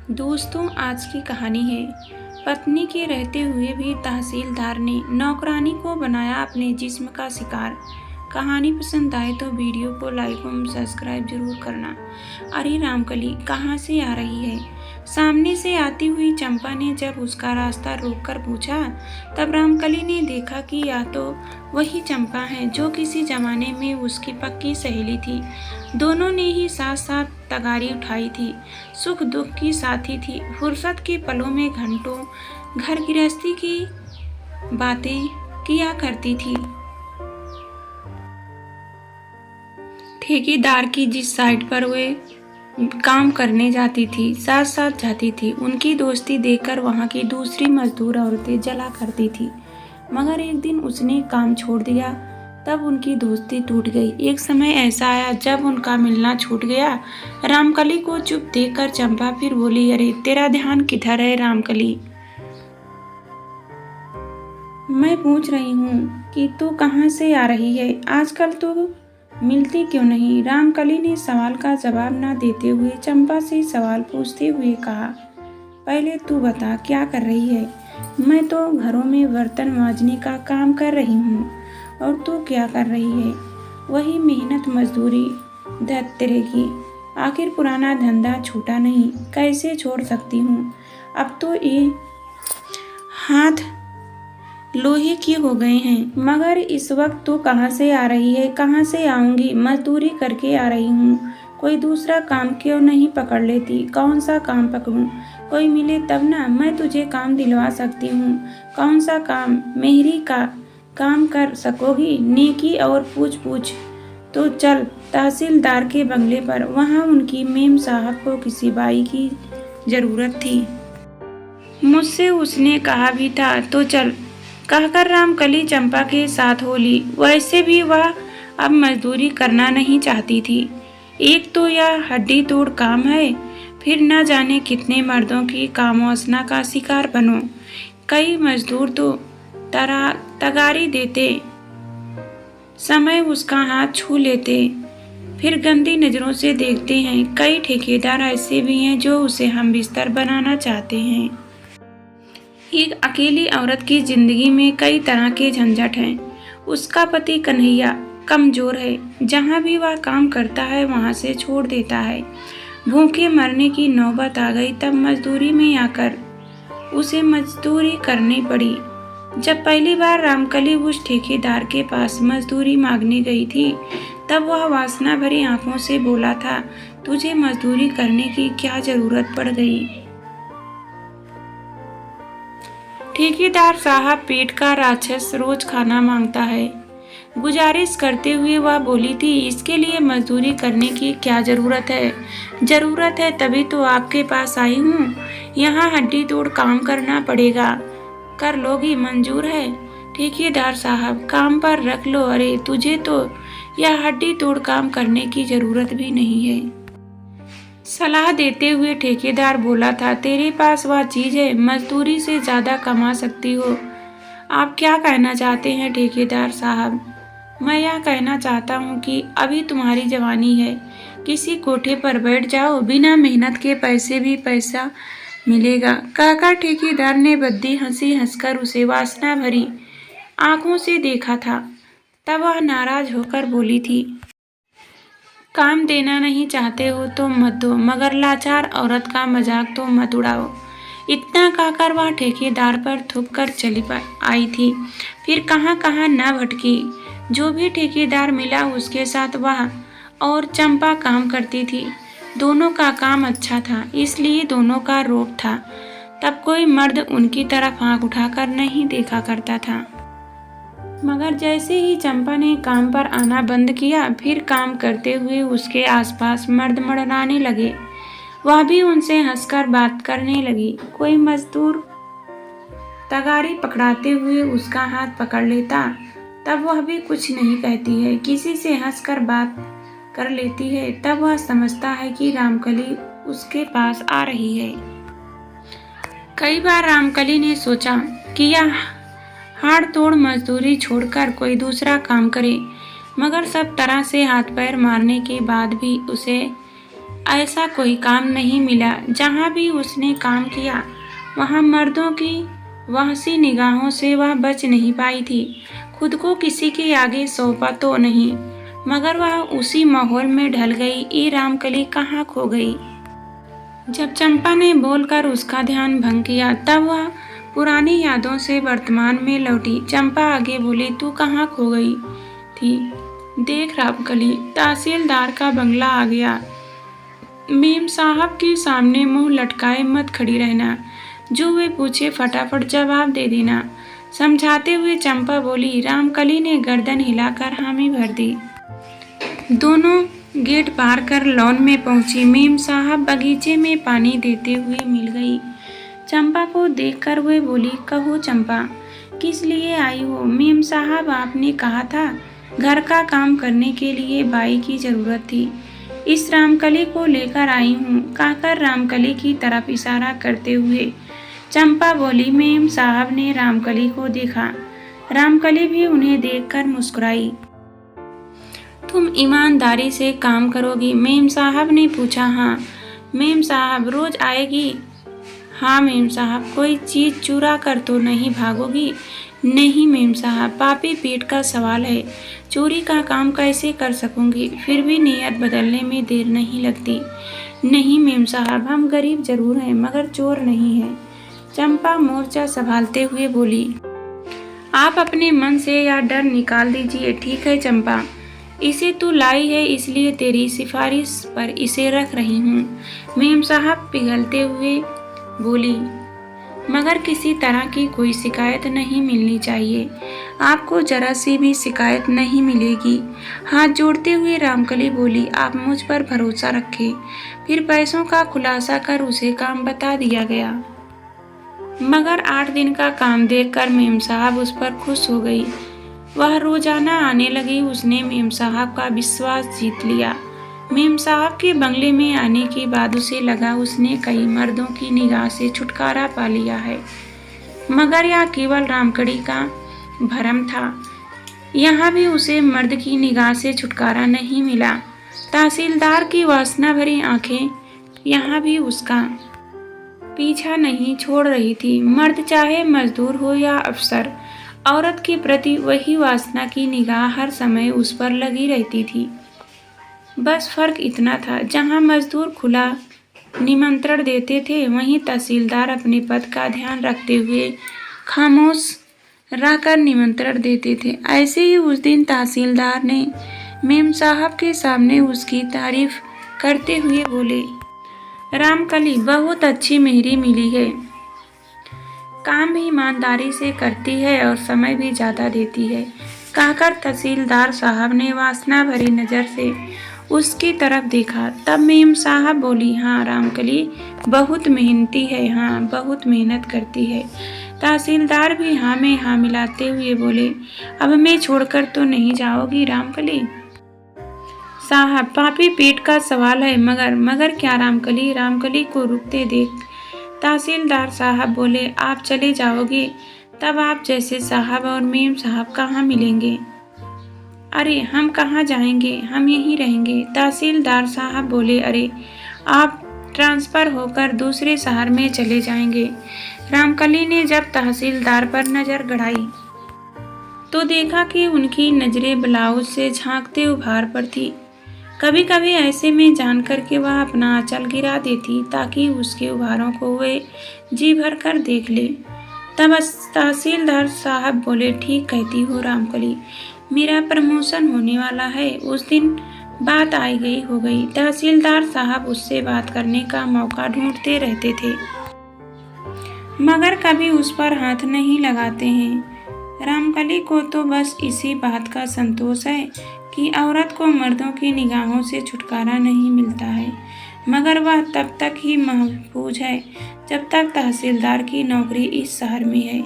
दोस्तों, आज की कहानी है पत्नी के रहते हुए भी तहसीलदार ने नौकरानी को बनाया अपने जिस्म का शिकार। कहानी पसंद आए तो वीडियो को लाइक और सब्सक्राइब जरूर करना। अरे रामकली कहाँ से आ रही है? सामने से आती हुई चंपा ने जब उसका रास्ता रोककर पूछा, तब रामकली ने देखा कि यह तो वही चंपा है जो किसी जमाने में उसकी पक्की सहेली थी। दोनों ने ही साथ साथ तगारी उठाई थी, सुख दुख की साथी थी, फुर्सत के पलों में घंटों घर गृहस्थी की बातें किया करती थी। ठेकेदार की जिस साइट पर वे काम करने जाती थी, साथ साथ जाती थी, उनकी दोस्ती देखकर वहां की दूसरी मजदूर औरतें जला करती थी। मगर एक दिन उसने काम छोड़ दिया, तब उनकी दोस्ती टूट गई। एक समय ऐसा आया जब उनका मिलना छूट गया। रामकली को चुप देखकर चंपा फिर बोली, अरे तेरा ध्यान किधर है रामकली? मैं पूछ रही हूँ कि तू कहाँ से आ रही है? आजकल तो मिलती क्यों नहीं? रामकली ने सवाल का जवाब न देते हुए चंपा से सवाल पूछते हुए कहा, पहले तू बता क्या कर रही है? मैं तो घरों में बर्तन मांजने का काम कर रही हूँ। और तू क्या कर रही है? वही मेहनत मजदूरी। दैत तेरे की, आखिर पुराना धंधा छूटा नहीं, कैसे छोड़ सकती हूँ? अब तो ये हाथ लोहे की हो गए हैं। मगर इस वक्त तू कहाँ से आ रही है? कहाँ से आऊंगी? मजदूरी करके आ रही हूँ। कोई दूसरा काम क्यों नहीं पकड़ लेती? कौन सा काम पकड़ूं? कोई मिले तब ना, मैं तुझे काम दिलवा सकती हूँ। कौन सा काम? मेहरी का काम कर सकोगी? नेकी और पूछ पूछ। तो चल तहसीलदार के बंगले पर, वहाँ उनकी मेम साहब को किसी बाई की जरूरत थी। मुझसे उसने कहा भी था, तो चल, कहकर रामकली चंपा के साथ हो ली। वैसे भी वह अब मजदूरी करना नहीं चाहती थी। एक तो यह हड्डी तोड़ काम है, फिर न जाने कितने मर्दों की कामवासना का शिकार बनो। कई मजदूर तो तगारी देते समय उसका हाथ छू लेते, फिर गंदी नजरों से देखते हैं। कई ठेकेदार ऐसे भी हैं जो उसे हम बिस्तर बनाना चाहते हैं। एक अकेली औरत की जिंदगी में कई तरह के झंझट हैं। उसका पति कन्हैया कमजोर है, जहाँ भी वह काम करता है वहाँ से छोड़ देता है। भूखे मरने की नौबत आ गई तब मजदूरी में आकर उसे मजदूरी करनी पड़ी। जब पहली बार रामकली उस ठेकेदार के पास मजदूरी मांगने गई थी, तब वह वासना भरी आंखों से बोला था, तुझे मजदूरी करने की क्या जरूरत पड़ गई? ठेकेदार साहब पेट का राक्षस रोज खाना मांगता है। गुजारिश करते हुए वह बोली थी, इसके लिए मजदूरी करने की क्या जरूरत है? जरूरत है तभी तो आपके पास आई हूँ। यहाँ हड्डी तोड़ काम करना पड़ेगा, कर लोगी? मंजूर है? ठेकेदार साहब काम पर रख लो। अरे तुझे तो यह हड्डी तोड़ काम करने की जरूरत भी नहीं है। सलाह देते हुए ठेकेदार बोला था, तेरे पास वह चीज है, मजदूरी से ज्यादा कमा सकती हो। आप क्या कहना चाहते हैं ठेकेदार साहब? मैं यह कहना चाहता हूँ कि अभी तुम्हारी जवानी है, किसी कोठे पर बैठ जाओ, बिना मेहनत के पैसे भी पैसा मिलेगा। कहकर ठेकेदार ने बद्दी हंसी हंसकर उसे वासना भरी आंखों से देखा था। तब वह नाराज होकर बोली थी, काम देना नहीं चाहते हो तो मत दो, मगर लाचार औरत का मजाक तो मत उड़ाओ। इतना कहकर वह ठेकेदार पर थूक कर चली आई थी। फिर कहाँ कहाँ न भटकी। जो भी ठेकेदार मिला उसके साथ वह और चंपा काम करती थी। दोनों का काम अच्छा था, इसलिए दोनों का रोब था। तब कोई मर्द उनकी तरफ आंख उठाकर नहीं देखा करता था। मगर जैसे ही चंपा ने काम पर आना बंद किया, फिर काम करते हुए उसके आसपास मर्द मंडराने लगे। वह भी उनसे हंसकर बात करने लगी। कोई मजदूर तगारी पकड़ाते हुए उसका हाथ पकड़ लेता, तब वह भी कुछ नहीं कहती है, किसी से हंसकर बात कर लेती है। तब वह समझता है कि रामकली उसके पास आ रही है। कई बार रामकली ने सोचा कि यह हाड़ तोड़ मजदूरी छोड़कर कोई दूसरा काम करे, मगर सब तरह से हाथ पैर मारने के बाद भी उसे ऐसा कोई काम नहीं मिला। जहाँ भी उसने काम किया वहाँ मर्दों की वहशी निगाहों से वह बच नहीं पाई थी। खुद को किसी के आगे सौंपा तो नहीं, मगर वह उसी माहौल में ढल गई। ये रामकली कहाँ खो गई। जब चंपा ने बोलकर उसका ध्यान भंग किया तब वह पुरानी यादों से वर्तमान में लौटी। चंपा आगे बोली, तू कहाँ खो गई थी? देख रामकली, तहसीलदार का बंगला आ गया। मेम साहब के सामने मुंह लटकाए मत खड़ी रहना। जो वे पूछे फटाफट जवाब दे देना। समझाते हुए चंपा बोली। रामकली ने गर्दन हिलाकर हामी भर दी। दोनों गेट पार कर लॉन में पहुंची। मेम साहब बगीचे में पानी देते हुए मिल गई। चंपा को देखकर वे बोली, कहो चंपा, किस लिए आई हो? मेम साहब, आपने कहा था घर का काम करने के लिए बाई की जरूरत थी, इस रामकली को लेकर आई हूँ, कहकर रामकली की तरफ इशारा करते हुए चंपा बोली। मेम साहब ने रामकली को देखा। रामकली भी उन्हें देखकर मुस्कुराई। तुम ईमानदारी से काम करोगी? मेम साहब ने पूछा। हाँ मेम साहब, रोज आएगी? हाँ मेम साहब। कोई चीज चुरा कर तो नहीं भागोगी? नहीं मेम साहब, पापी पेट का सवाल है, चोरी का काम कैसे कर सकूंगी? फिर भी नीयत बदलने में देर नहीं लगती। नहीं मेम साहब, हम गरीब जरूर हैं मगर चोर नहीं हैं। चंपा मोर्चा संभालते हुए बोली। आप अपने मन से यह डर निकाल दीजिए। ठीक है चंपा, इसे तू लाई है इसलिए तेरी सिफारिश पर इसे रख रही हूँ। मेम साहब पिघलते हुए बोली, मगर किसी तरह की कोई शिकायत नहीं मिलनी चाहिए। आपको जरा सी भी शिकायत नहीं मिलेगी। हाथ जोड़ते हुए रामकली बोली, आप मुझ पर भरोसा रखें। फिर पैसों का खुलासा कर उसे काम बता दिया गया। मगर 8 दिन का काम देखकर मेम साहब उस पर खुश हो गई। वह रोजाना आने लगी। उसने मेम साहब का विश्वास जीत लिया। मेम साहब के बंगले में आने के बाद उसे लगा उसने कई मर्दों की निगाह से छुटकारा पा लिया है, मगर यह केवल रामकली का भ्रम था। यहाँ भी उसे मर्द की निगाह से छुटकारा नहीं मिला। तहसीलदार की वासना भरी आंखें यहाँ भी उसका पीछा नहीं छोड़ रही थी। मर्द चाहे मजदूर हो या अफसर, औरत के प्रति वही वासना की निगाह हर समय उस पर लगी रहती थी। बस फर्क इतना था, जहाँ मजदूर खुला निमंत्रण देते थे वहीं तहसीलदार अपने पद का ध्यान रखते हुए खामोश रहकर निमंत्रण देते थे। ऐसे ही उस दिन तहसीलदार ने मेम साहब के सामने उसकी तारीफ करते हुए बोले, रामकली बहुत अच्छी मेहरी मिली है, काम भी ईमानदारी से करती है और समय भी ज़्यादा देती है, कहकर तहसीलदार साहब ने वासना भरी नज़र से उसकी तरफ देखा। तब मेम साहब बोली, हाँ रामकली बहुत मेहनती है, हाँ बहुत मेहनत करती है। तहसीलदार भी हाँ में हाँ मिलाते हुए बोले, अब मैं छोड़कर तो नहीं जाओगी रामकली? साहब, पापी पेट का सवाल है, मगर क्या रामकली? रामकली को रुकते देख तहसीलदार साहब बोले, आप चले जाओगे तब आप जैसे साहब और मेम साहब कहाँ मिलेंगे? अरे हम कहाँ जाएंगे, हम यहीं रहेंगे। तहसीलदार साहब बोले, अरे आप ट्रांसफर होकर दूसरे शहर में चले जाएंगे। रामकली ने जब तहसीलदार पर नजर गड़ाई तो देखा कि उनकी नजरें ब्लाउज से झांकते उभार पर थी। कभी कभी ऐसे में जानकर के वह अपना आंचल गिरा देती ताकि उसके उभारों को वे जी भर कर देख ले। तब तहसीलदार साहब बोले, ठीक कहती हो रामकली, मेरा प्रमोशन होने वाला है। उस दिन बात आई गई हो गई। तहसीलदार साहब उससे बात करने का मौका ढूंढते रहते थे, मगर कभी उस पर हाथ नहीं लगाते हैं। रामकली को तो बस इसी बात का संतोष है कि औरत को मर्दों की निगाहों से छुटकारा नहीं मिलता है, मगर वह तब तक ही महफूज है जब तक तहसीलदार की नौकरी इस शहर में है।